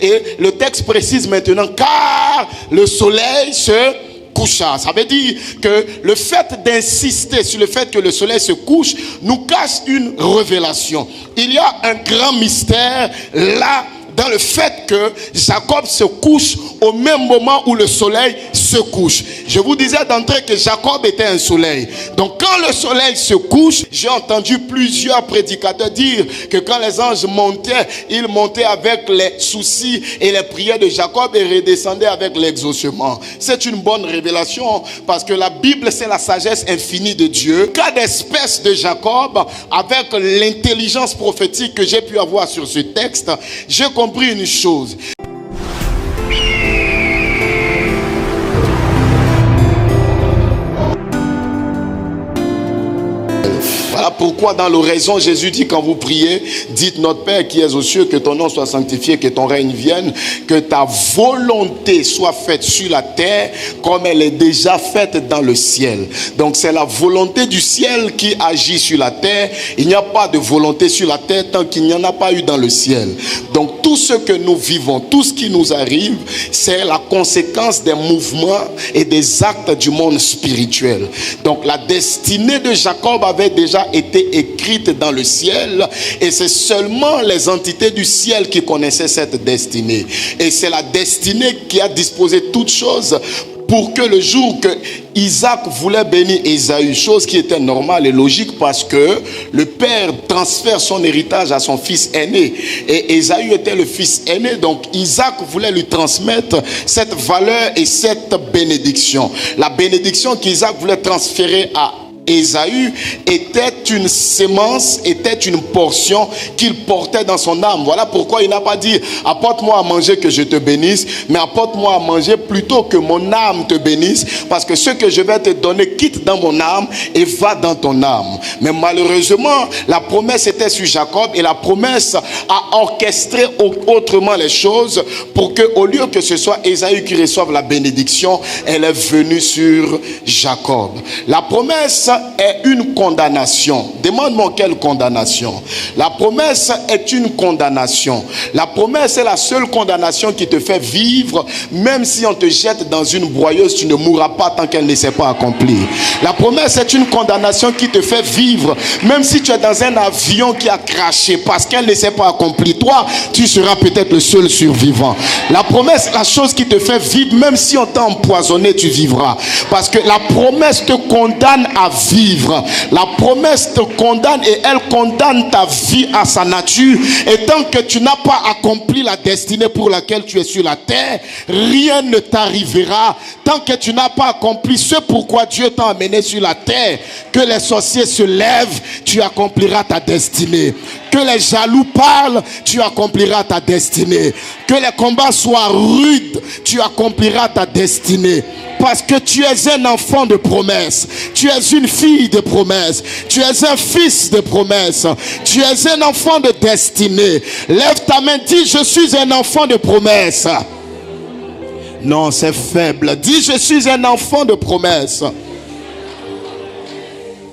Et le texte précise maintenant, car le soleil se coucha. Ça veut dire que le fait d'insister sur le fait que le soleil se couche nous cache une révélation. Il y a un grand mystère là dans le fait que Jacob se couche au même moment où le soleil se couche. Je vous disais d'entrée que Jacob était un soleil. Donc quand le soleil se couche, j'ai entendu plusieurs prédicateurs dire que quand les anges montaient, ils montaient avec les soucis et les prières de Jacob et redescendaient avec l'exaucement. C'est une bonne révélation parce que la Bible, c'est la sagesse infinie de Dieu. Cas d'espèce de Jacob, avec l'intelligence prophétique que j'ai pu avoir sur ce texte, j'ai compris une chose. Voilà pourquoi dans l'oraison, Jésus dit quand vous priez, dites notre Père qui es aux cieux, que ton nom soit sanctifié, que ton règne vienne, que ta volonté soit faite sur la terre comme elle est déjà faite dans le ciel. Donc c'est la volonté du ciel qui agit sur la terre. Il n'y a pas de volonté sur la terre tant qu'il n'y en a pas eu dans le ciel. Donc tout ce que nous vivons, tout ce qui nous arrive, c'est la conséquence des mouvements et des actes du monde spirituel. Donc la destinée de Jacob avait déjà été écrite dans le ciel et c'est seulement les entités du ciel qui connaissaient cette destinée. Et c'est la destinée qui a disposé toutes choses pour que le jour que Isaac voulait bénir Ésaü, chose qui était normale et logique parce que le père transfère son héritage à son fils aîné. Et Ésaü était le fils aîné, donc Isaac voulait lui transmettre cette valeur et cette bénédiction. La bénédiction qu'Isaac voulait transférer à Ésaü était une sémence, était une portion qu'il portait dans son âme. Voilà pourquoi il n'a pas dit apporte-moi à manger que je te bénisse, mais apporte-moi à manger plutôt que mon âme te bénisse, parce que ce que je vais te donner quitte dans mon âme et va dans ton âme. Mais malheureusement, la promesse était sur Jacob et la promesse a orchestré autrement les choses pour que au lieu que ce soit Ésaü qui reçoive la bénédiction, elle est venue sur Jacob. La promesse est une condamnation. Demande-moi quelle condamnation. La promesse est une condamnation. La promesse est la seule condamnation qui te fait vivre, même si on te jette dans une broyeuse, tu ne mourras pas tant qu'elle ne s'est pas accomplie. La promesse est une condamnation qui te fait vivre, même si tu es dans un avion qui a craché parce qu'elle ne s'est pas accomplie. Toi, tu seras peut-être le seul survivant. La promesse est la chose qui te fait vivre, même si on t'a empoisonné, tu vivras. Parce que la promesse te condamne à vivre. La promesse te condamne et elle condamne ta vie à sa nature. Et tant que tu n'as pas accompli la destinée pour laquelle tu es sur la terre, rien ne t'arrivera. Tant que tu n'as pas accompli ce pourquoi Dieu t'a amené sur la terre, que les sorciers se lèvent, tu accompliras ta destinée. Que les jaloux parlent, tu accompliras ta destinée. Que les combats soient rudes, tu accompliras ta destinée. Parce que tu es un enfant de promesse. Tu es une fille de promesse. Tu es un fils de promesse. Tu es un enfant de destinée. Lève ta main, dis je suis un enfant de promesse. Non, c'est faible. Dis je suis un enfant de promesse.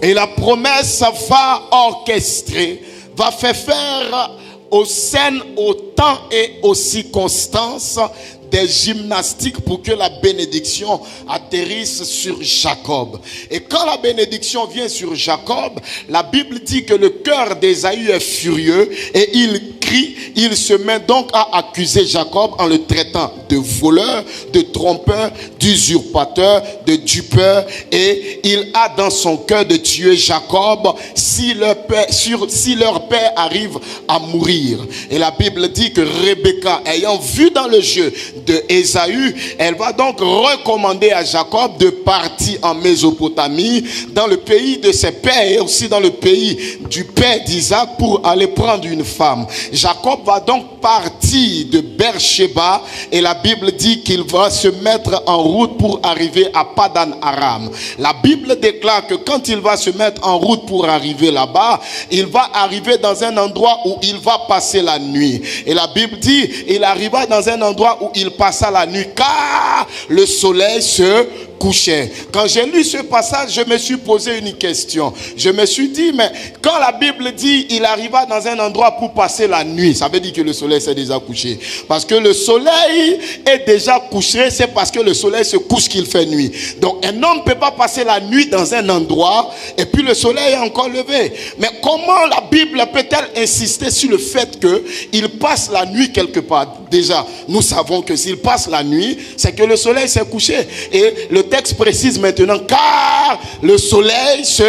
Et la promesse va orchestrer, va faire aux scènes, au temps et aux circonstances des gymnastiques pour que la bénédiction atterrisse sur Jacob. Et quand la bénédiction vient sur Jacob, la Bible dit que le cœur d'Ésaü est furieux et il crie, il se met donc à accuser Jacob en le traitant de voleur, de trompeur, d'usurpateur, de dupeur, et il a dans son cœur de tuer Jacob si leur père arrive à mourir. Et la Bible dit que Rebecca, ayant vu dans le jeu de Ésaü, elle va donc recommander à Jacob de partir en Mésopotamie, dans le pays de ses pères et aussi dans le pays du père d'Isaac pour aller prendre une femme. Jacob va donc partir de Beersheba et la Bible dit qu'il va se mettre en route pour arriver à Padan Aram. La Bible déclare que quand il va se mettre en route pour arriver là-bas, il va arriver dans un endroit où il va passer la nuit. Et la Bible dit, il arriva dans un endroit où il passa la nuit car le soleil se couchait. Quand j'ai lu ce passage, je me suis posé une question. Je me suis dit, mais quand la Bible dit il arriva dans un endroit pour passer la nuit, ça veut dire que le soleil s'est déjà couché. Parce que le soleil est déjà couché, c'est parce que le soleil se couche qu'il fait nuit. Donc un homme ne peut pas passer la nuit dans un endroit et puis le soleil est encore levé. Mais comment la Bible peut-elle insister sur le fait qu'il passe la nuit quelque part? Déjà, nous savons que s'il passe la nuit, c'est que le soleil s'est couché. Et le texte précise maintenant, car le soleil se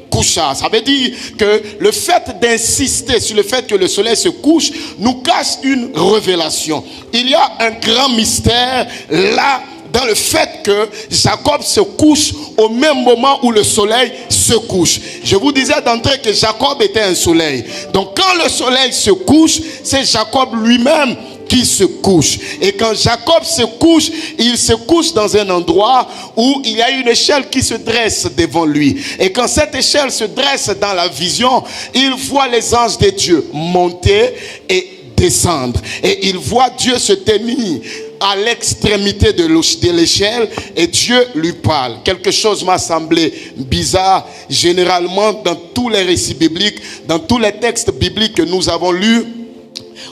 coucha. Ça veut dire que le fait d'insister sur le fait que le soleil se couche nous cache une révélation. Il y a un grand mystère là dans le fait que Jacob se couche au même moment où le soleil se couche. Je vous disais d'entrée que Jacob était un soleil. Donc quand le soleil se couche, c'est Jacob lui-même qui se couche. Et quand Jacob se couche, il se couche dans un endroit où il y a une échelle qui se dresse devant lui. Et quand cette échelle se dresse dans la vision, il voit les anges de Dieu monter et descendre. Et il voit Dieu se tenir à l'extrémité de l'échelle et Dieu lui parle. Quelque chose m'a semblé bizarre. Généralement, dans tous les récits bibliques, dans tous les textes bibliques que nous avons lus,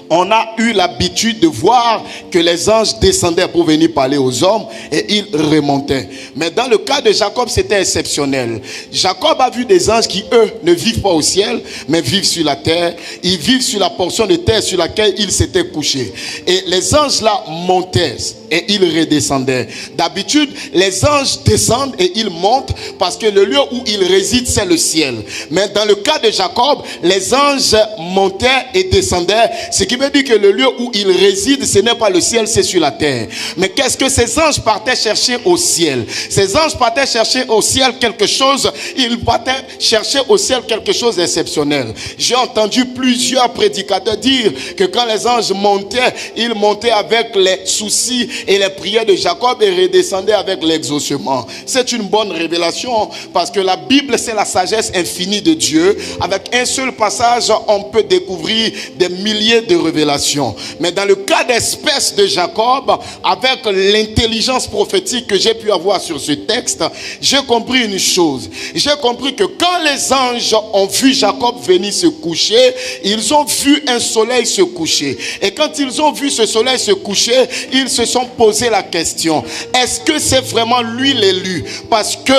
on a eu l'habitude de voir que les anges descendaient pour venir parler aux hommes et ils remontaient. Mais dans le cas de Jacob, c'était exceptionnel. Jacob a vu des anges qui, eux, ne vivent pas au ciel, mais vivent sur la terre. Ils vivent sur la portion de terre sur laquelle il s'était couché. Et les anges là montaient et ils redescendaient. D'habitude, les anges descendent et ils montent parce que le lieu où ils résident, c'est le ciel. Mais dans le cas de Jacob, les anges montaient et descendaient. Ce qui veut dire que le lieu où il réside, ce n'est pas le ciel, c'est sur la terre. Mais qu'est-ce que ces anges partaient chercher au ciel? Ces anges partaient chercher au ciel quelque chose, ils partaient chercher au ciel quelque chose d'exceptionnel. J'ai entendu plusieurs prédicateurs dire que quand les anges montaient, ils montaient avec les soucis et les prières de Jacob et redescendaient avec l'exaucement. C'est une bonne révélation parce que la Bible, c'est la sagesse infinie de Dieu. Avec un seul passage, on peut découvrir des milliers de révélations. Mais dans le cas d'espèce de Jacob, avec l'intelligence prophétique que j'ai pu avoir sur ce texte, j'ai compris une chose. J'ai compris que quand les anges ont vu Jacob venir se coucher, ils ont vu un soleil se coucher. Et quand ils ont vu ce soleil se coucher, ils se sont posé la question, est-ce que c'est vraiment lui l'élu? Parce que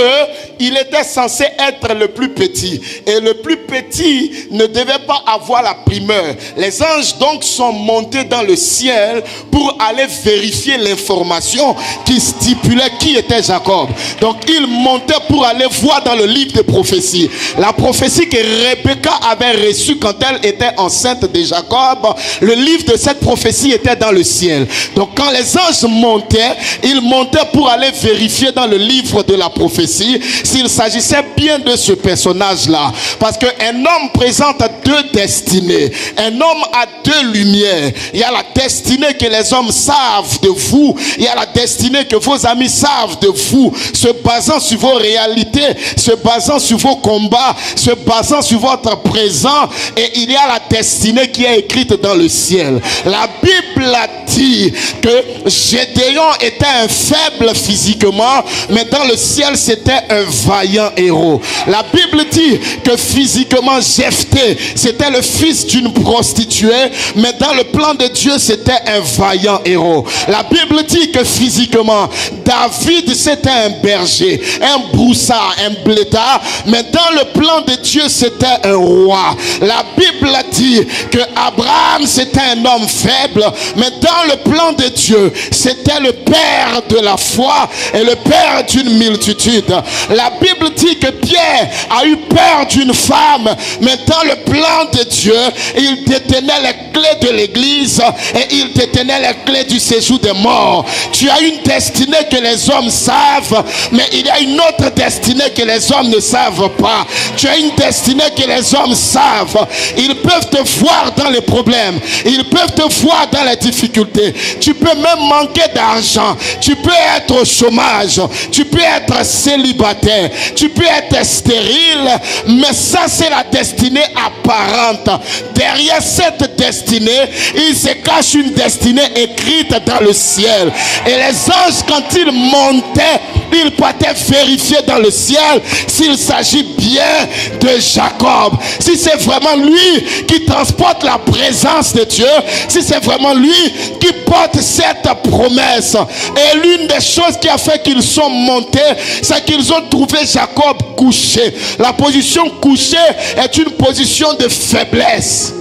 il était censé être le plus petit. Et le plus petit ne devait pas avoir la primeur. Les anges donc sont montés dans le ciel pour aller vérifier l'information qui stipulait qui était Jacob. Donc ils montaient pour aller voir dans le livre de prophéties. La prophétie que Rebecca avait reçue quand elle était enceinte de Jacob, le livre de cette prophétie était dans le ciel. Donc quand les anges montaient, ils montaient pour aller vérifier dans le livre de la prophétie s'il s'agissait bien de ce personnage-là. Parce qu'un homme présente deux destinées. Un homme a deux lumières. Il y a la destinée que les hommes savent de vous. Il y a la destinée que vos amis savent de vous, se basant sur vos réalités, se basant sur vos combats, se basant sur votre présent. Et il y a la destinée qui est écrite dans le ciel. La Bible a dit que Gédéon était un faible physiquement, mais dans le ciel c'était un vaillant héros. La Bible dit que physiquement Jephthé c'était le fils d'une prostituée, mais dans le plan de Dieu c'était un vaillant héros. La Bible dit que physiquement David c'était un berger, un broussard, un blétard, mais dans le plan de Dieu c'était un roi. La Bible dit que Abraham c'était un homme faible, mais dans le plan de Dieu c'était le père de la foi et le père d'une multitude. La Bible dit que Pierre a eu peur d'une femme, mais dans le plan de Dieu il détenait les clés de l'église et il détenait les clés du séjour des morts. Tu as une destinée que les hommes savent, mais il y a une autre destinée que les hommes ne savent pas. Tu as une destinée que les hommes savent. Ils peuvent te voir dans les problèmes, ils peuvent te voir dans les difficultés. Tu peux même manquer d'argent, tu peux être au chômage, tu peux être célibataire, tu peux être stérile, mais ça c'est la destinée apparente. Derrière cette destinée, il se cache une destinée écrite dans le ciel. Et les anges, quand ils montaient il peut être vérifié dans le ciel s'il s'agit bien de Jacob. Si c'est vraiment lui qui transporte la présence de Dieu, si c'est vraiment lui qui porte cette promesse. Et l'une des choses qui a fait qu'ils sont montés, c'est qu'ils ont trouvé Jacob couché. La position couchée est une position de faiblesse.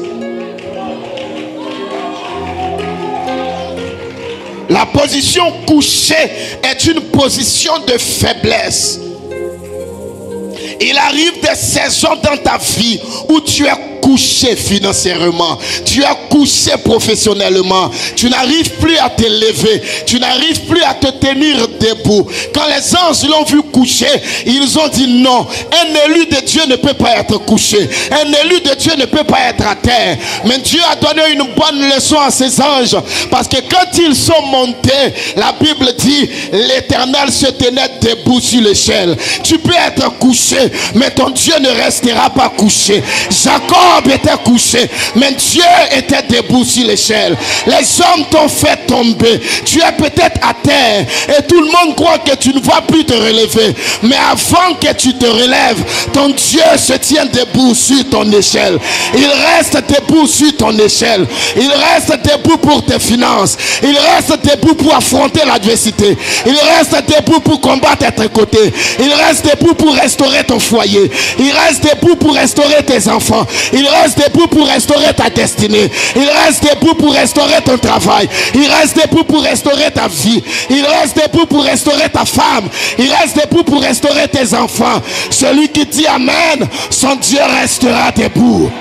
La position couchée est une position de faiblesse. Il arrive des saisons dans ta vie où tu es couché financièrement, tu es couché professionnellement, tu n'arrives plus à te lever, tu n'arrives plus à te tenir debout. Quand les anges l'ont vu couché, ils ont dit non, un élu de Dieu ne peut pas être couché, un élu de Dieu ne peut pas être à terre. Mais Dieu a donné une bonne leçon à ses anges, parce que quand ils sont montés, la Bible dit l'Éternel se tenait debout sur l'échelle. Tu peux être couché, mais ton Dieu ne restera pas couché. Jacob était couché, mais Dieu était debout sur l'échelle. Les hommes t'ont fait tomber. Tu es peut-être à terre et tout le monde croit que tu ne vas plus te relever. Mais avant que tu te relèves, ton Dieu se tient debout sur ton échelle. Il reste debout sur ton échelle. Il reste debout pour tes finances. Il reste debout pour affronter l'adversité. Il reste debout pour combattre à tes côtés. Il reste debout pour restaurer ton foyer. Il reste debout pour restaurer tes enfants. Il reste debout pour restaurer ta destinée. Il reste debout pour restaurer ton travail. Il reste debout pour restaurer ta vie. Il reste debout pour restaurer ta femme. Il reste debout pour restaurer tes enfants. Celui qui dit Amen, son Dieu restera debout.